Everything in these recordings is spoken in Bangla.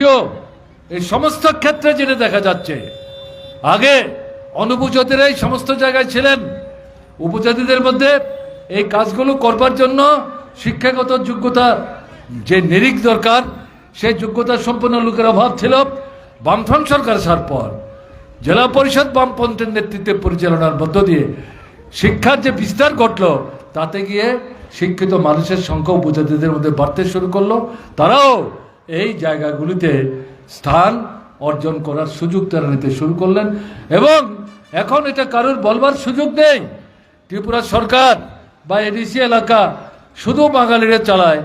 এই সমস্ত ক্ষেত্রে যেটা দেখা যাচ্ছে, আগে অনুপজাতিরাই সমস্ত জায়গায় ছিলেন, উপজাতিদের মধ্যে এই কাজগুলো করবার জন্য শিক্ষাগত যোগ্যতা যে নিরিখ দরকার, সেই যোগ্যতা সম্পন্ন লোকের অভাব ছিল। বামফ্রন্ট সরকার আসার পর জেলা পরিষদ বামপন্থীর নেতৃত্বে পরিচালনার মধ্য দিয়ে শিক্ষার যে বিস্তার ঘটল, তাতে গিয়ে শিক্ষিত মানুষের সংখ্যা উপজাতিদের মধ্যে বাড়তে শুরু করলো। তারাও এই জায়গাগুলিতে স্থান অর্জন করার সুযোগ তারা নিতে শুরু করলেন, এবং এখন এটা কারোর বলবার সুযোগ নেই ত্রিপুরা সরকার বা এডিসি এলাকা শুধু বাঙালিরা চালায়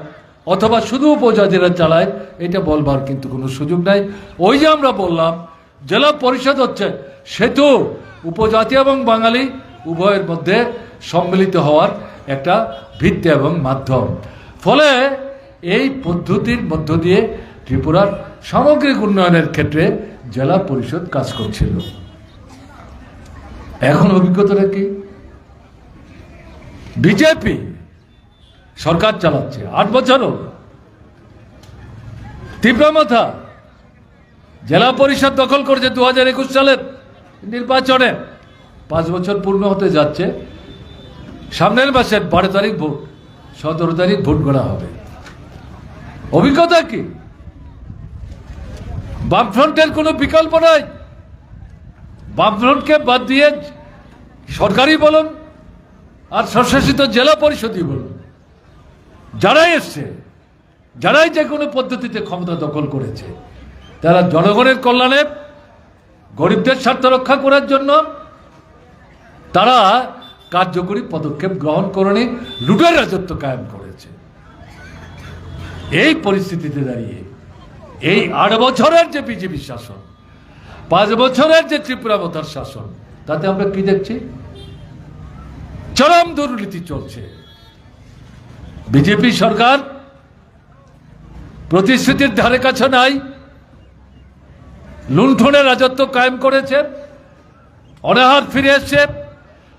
অথবা শুধু উপজাতিরা চালায়, এটা বলবার কিন্তু কোনো সুযোগ নাই। ওই যে আমরা বললাম, জেলা পরিষদ হচ্ছে সেতু উপজাতি এবং বাঙালি উভয়ের মধ্যে সম্মিলিত হওয়ার একটা ভিত্তি এবং মাধ্যম। ফলে এই পদ্ধতির মধ্য দিয়ে ত্রিপুরার সামগ্রিক উন্নয়নের ক্ষেত্রে জেলা পরিষদ কাজ করছিল। এখন অভিজ্ঞতাটা কি? বিজেপি সরকার চালাচ্ছে 8 বছরও, তীব্রমাথা জেলা পরিষদ দখল করেছে 2021 সালের নির্বাচনে। 5 বছর পূর্ণ হতে যাচ্ছে, সামনের মাসের 12 তারিখ ভোট, 17 তারিখ ভোট গণা হবে। অভিজ্ঞতা কি? বামফ্রন্টের কোনো বিকল্প নাই। বামফ্রন্টকে বাদ দিয়ে সরকারি বলুন আর স্বশাসিত জেলা পরিষদই বলুন, যারাই এসছে, যারাই যে কোনো পদ্ধতিতে ক্ষমতা দখল করেছে, তারা জনগণের কল্যাণে, গরিবদের স্বার্থ রক্ষা করার জন্য তারা কার্যকরী পদক্ষেপ গ্রহণ করেনি, লুটের রাজত্ব কায়েম করেছে। এই পরিস্থিতিতে দাঁড়িয়ে এই 8 বছরের যে বিজেপি শাসন, 5 বছরের যে ত্রিপুরা মতার শাসন, তাতে আমরা কি দেখছি? চরম দুর্নীতি চলছে। বিজেপি সরকার প্রতিশ্রুতির ধারে কাছে নাই, লুণ্ঠনের রাজত্ব কায়েম করেছে, অনাহার ফিরে এসছে,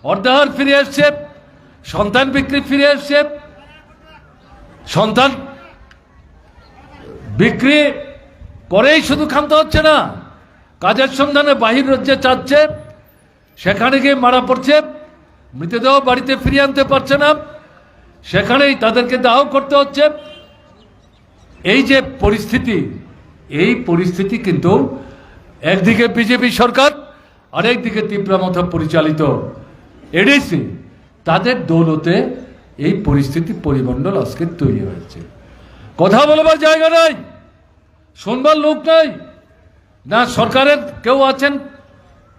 অর্ধাহার ফিরে এসছে, সন্তান বিক্রি ফিরে এসছে। সন্তান বিক্রি করেই শুধু ক্ষান্ত হচ্ছে না, কাজের সন্ধানে বাহির রাজ্যে চাচ্ছে, সেখানে গিয়ে মারা পড়ছে, মৃতদেহ বাড়িতে ফিরিয়ে আনতে পারছে না, সেখানেই তাদেরকে দাহ করতে হচ্ছে। এই যে পরিস্থিতি, এই পরিস্থিতি কিন্তু একদিকে বিজেপি সরকার, আরেকদিকে তীব্রমাথা পরিচালিত এডিসি, তাদের দৌলতে এই পরিস্থিতি পরিমণ্ডল আজকে তৈরি হয়েছে। কথা বলবার জায়গা নাই, শুনবার লোক নাই, না সরকারের কেউ আছেন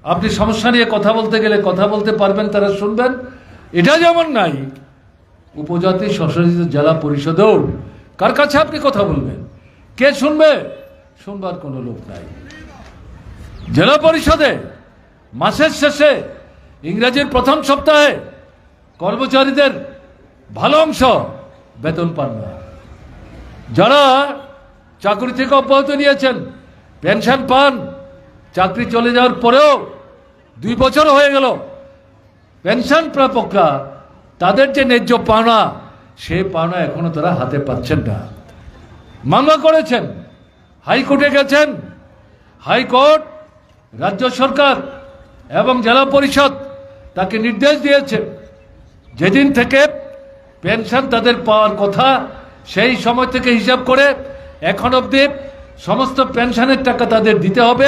আপনি সমস্যা নিয়ে কথা বলতে গেলে কথা বলতে পারবেন, তারা শুনবেন, এটা যেমন নাই উপজাতি স্বশাসিত জেলা পরিষদেও কার কাছে আপনি কথা বলবেন, কে শুনবে? শুনবার কোনো লোক নাই। জেলা পরিষদে মাসের শেষে ইংরেজির প্রথম সপ্তাহে কর্মচারীদের ভালো অংশ বেতন পান না। যারা চাকরি থেকে অব্যাহতি নিয়েছেন, পেনশন পান, চাকরি চলে যাওয়ার পরেও 2 বছর হয়ে গেল, পেনশন প্রাপকরা তাদের যে ন্যায্য পাওনা, সেই পাওনা এখনো তারা হাতে পাচ্ছেন না। মামলা করেছেন, হাইকোর্টে গেছেন, হাইকোর্ট, রাজ্য সরকার এবং জেলা পরিষদ তাকে নির্দেশ দিয়েছে, যেদিন থেকে পেনশন তাদের পাওয়ার কথা সেই সময় থেকে হিসাব করে এখন অবধি সমস্ত পেনশনের টাকা তাদের দিতে হবে,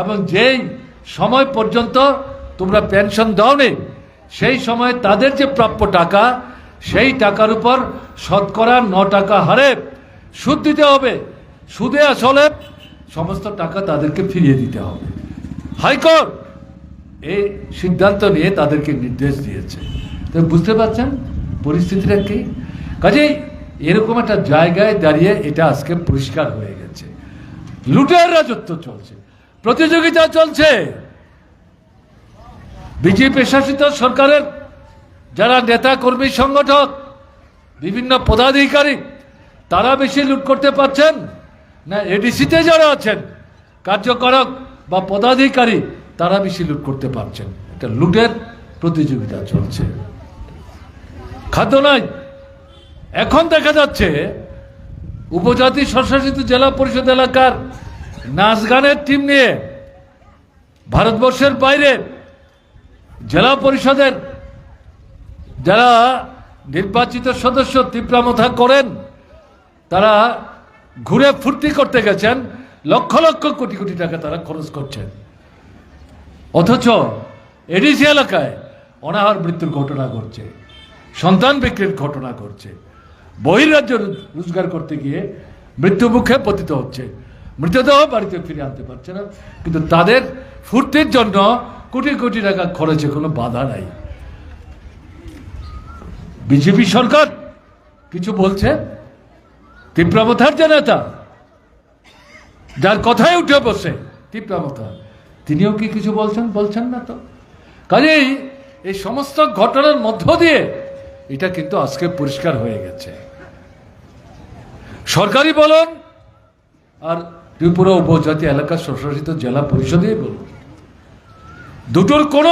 এবং যেই সময় পর্যন্ত তোমরা পেনশন দাওনি সেই সময় তাদের যে প্রাপ্য টাকা, সেই টাকার উপর শতকরা 9 টাকা হারে সুদ দিতে হবে। সুদে আসলে সমস্ত টাকা তাদেরকে ফিরিয়ে দিতে হবে। হাইকোর্ট এই সিদ্ধান্ত নিয়ে তাদেরকে নির্দেশ দিয়েছে। তো বুঝতে পারছেন পরিস্থিতিটা কি? কাজেই এরকম একটা জায়গায় দাঁড়িয়ে এটা আজকে পরিষ্কার হয়ে গেছে, লুটের রাজত্ব চলছে, প্রতিযোগিতা চলছে। বিজেপি শাসিত সরকারের যারা নেতা কর্মী সংগঠক, বিভিন্ন পদাধিকারী, তারা বেশি লুট করতে পারছেন না এডিসিতে যারা আছেন কার্যকরক বা পদাধিকারী, তারা বেশি লুট করতে পারছেন? এটা লুটের প্রতিযোগিতা চলছে। খাদ্য নাই। এখন দেখা যাচ্ছে উপজাতি স্বশাসিত জেলা পরিষদ এলাকার নাচ গানের টিম নিয়ে ভারতবর্ষের বাইরে জেলা পরিষদের যারা নির্বাচিত সদস্য তীব্রামথা করেন, তারা ঘুরে ফুর্তি করতে গেছেন, লক্ষ লক্ষ কোটি কোটি টাকা তারা খরচ করছেন। অথচ এডিসি এলাকায় অনাহার মৃত্যুর ঘটনা ঘটছে, সন্তান বিক্রির ঘটনা ঘটছে, বহির্রাজ্য রোজগার করতে গিয়ে মৃত্যু মুখে পতিত হচ্ছে, মৃতদেহ বাড়িতে ফিরে আনতে পারছে না। কিন্তু তাদের ফুর্তির জন্য কোটি কোটি টাকা খরচে কোনো বাধা নাই। বিজেপি সরকার কিছু বলছে, তীব্রামথার যে নেতা, যার কথায় উঠে বসে তীব্রামথা, তিনিও কি কিছু বলছেন না তো। কাজেই এই সমস্ত ঘটনার মধ্য দিয়ে এটা কিন্তু আজকে পরিষ্কার হয়ে গেছে। সরকারি বলুন আর ত্রিপুরা উপজাতি এলাকার স্বশাসিত জেলা পরিষদেই বলুন, দুটোর কোনো